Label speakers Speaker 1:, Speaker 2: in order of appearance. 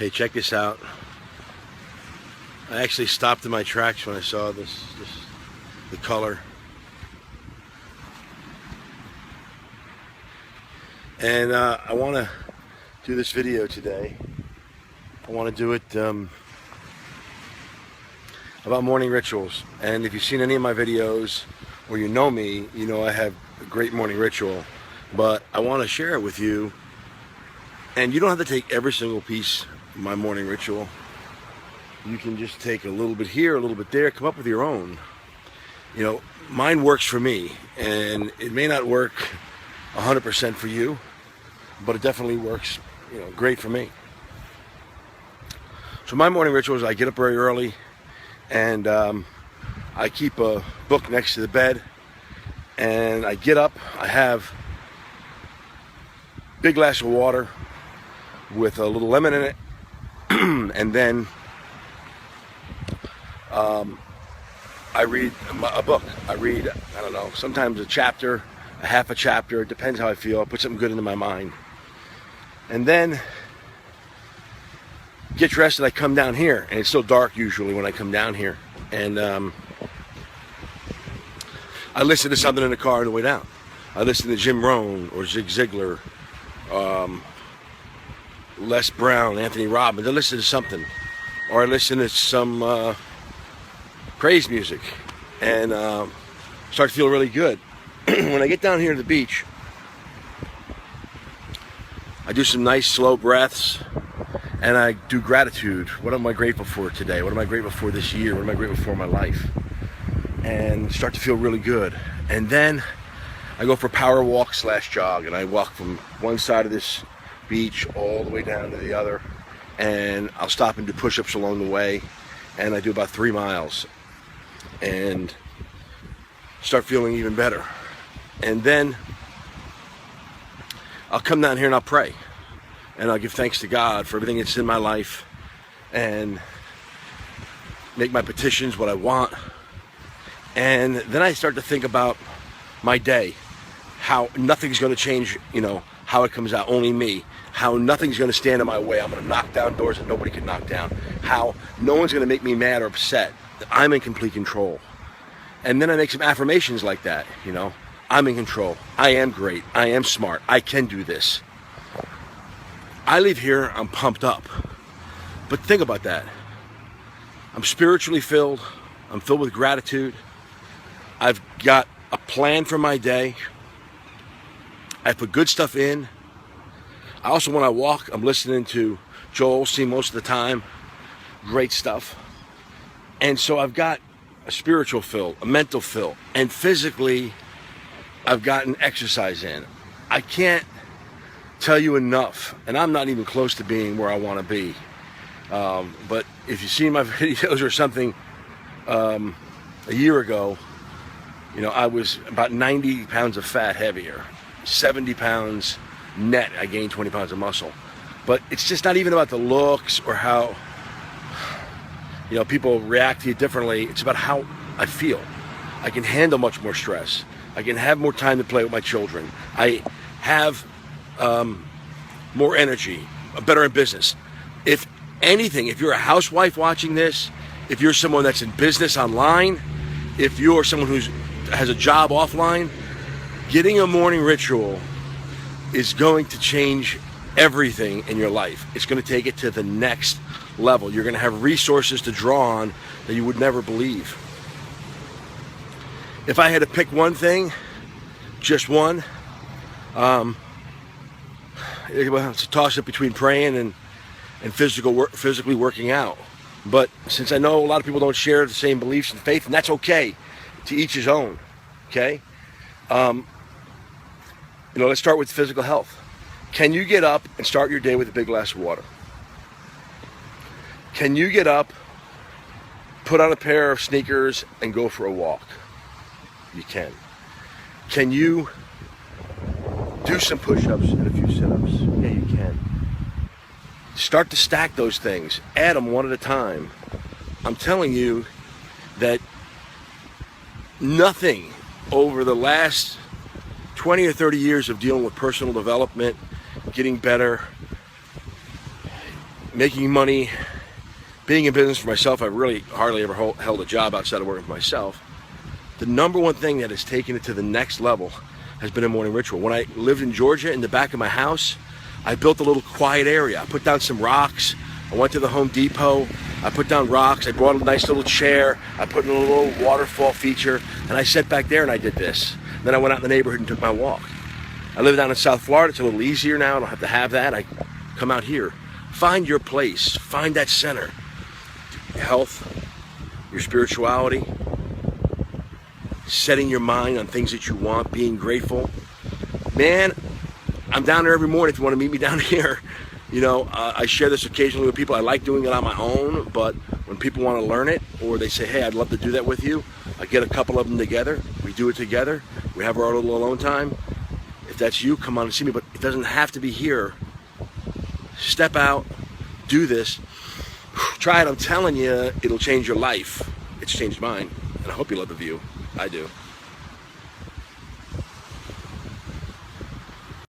Speaker 1: Hey, check this out. I actually stopped in my tracks when I saw the color. And I want to do this video today. I want to do it about morning rituals. And if you've seen any of my videos or you know me, you know I have a great morning ritual. But I want to share it with you. And you don't have to take every single piece of my morning ritual. You can just take a little bit here, a little bit there, come up with your own. You know, mine works for me, and it may not work 100% for you, but it definitely works, you know, great for me. So my morning ritual is I get up very early, and I keep a book next to the bed, and I get up, I have a big glass of water with a little lemon in it, and then I read a book. I read, I don't know, sometimes a chapter, a half a chapter. It depends how I feel. I put something good into my mind. And then get dressed and I come down here. And it's still dark usually when I come down here. And I listen to something in the car on the way down. I listen to Jim Rohn or Zig Ziglar, Les Brown, Anthony Robbins. I listen to something. Or I listen to some praise music and start to feel really good. When I get down here to the beach, I do some nice slow breaths and I do gratitude. What am I grateful for today? What am I grateful for this year? What am I grateful for in my life? And start to feel really good. And then I go for a power walk / jog, and I walk from one side of this beach all the way down to the other, and I'll stop and do push-ups along the way, and I do about 3 miles and start feeling even better. And then I'll come down here and I'll pray, and I'll give thanks to God for everything that's in my life and make my petitions what I want. And then I start to think about my day, how nothing's going to change, you know, how it comes out, only me. How nothing's going to stand in my way. I'm going to knock down doors that nobody can knock down. How no one's going to make me mad or upset. That I'm in complete control. And then I make some affirmations like that, you know. I'm in control. I am great. I am smart. I can do this. I leave here, I'm pumped up. But think about that. I'm spiritually filled. I'm filled with gratitude. I've got a plan for my day. I put good stuff in. I also, when I walk, I'm listening to Joel Osteen most of the time. Great stuff. And so I've got a spiritual fill, a mental fill, and physically, I've gotten exercise in. I can't tell you enough, and I'm not even close to being where I want to be. But if you've seen my videos or something a year ago, you know, I was about 90 pounds of fat heavier, 70 pounds net. I gained 20 pounds of muscle. But it's just not even about the looks or how, you know, people react to you differently. It's about how I feel. I can handle much more stress. I can have more time to play with my children. I have more energy, better in business. If anything, if you're a housewife watching this, if you're someone that's in business online, if you're someone who has a job offline, getting a morning ritual is going to change everything in your life. It's going to take it to the next level. You're going to have resources to draw on that you would never believe. If I had to pick one thing, just one, it's a toss-up between praying and physically working out. But since I know a lot of people don't share the same beliefs and faith, and that's okay, to each his own, okay? You know, let's start with physical health. Can you get up and start your day with a big glass of water? Can you get up, put on a pair of sneakers, and go for a walk? You can. Can you do some push-ups and a few sit-ups? Yeah, you can. Start to stack those things. Add them one at a time. I'm telling you that nothing over the last 20 or 30 years of dealing with personal development, getting better, making money, being in business for myself. I really hardly ever held a job outside of working for myself. The number one thing that has taken it to the next level has been a morning ritual. When I lived in Georgia, in the back of my house, I built a little quiet area. I put down some rocks. I went to the Home Depot. I put down rocks. I brought a nice little chair. I put in a little waterfall feature, and I sat back there and I did this. Then I went out in the neighborhood and took my walk. I live down in South Florida. It's a little easier now. I don't have to have that. I come out here. Find your place. Find that center. Your health, your spirituality, setting your mind on things that you want, being grateful. Man, I'm down there every morning if you want to meet me down here. You know, I share this occasionally with people. I like doing it on my own, but when people want to learn it, or they say, hey, I'd love to do that with you, I get a couple of them together. We do it together. We have our little alone time. If that's you, come on and see me, but it doesn't have to be here. Step out, do this. Try it. I'm telling you, it'll change your life. It's changed mine, and I hope you love the view. I do.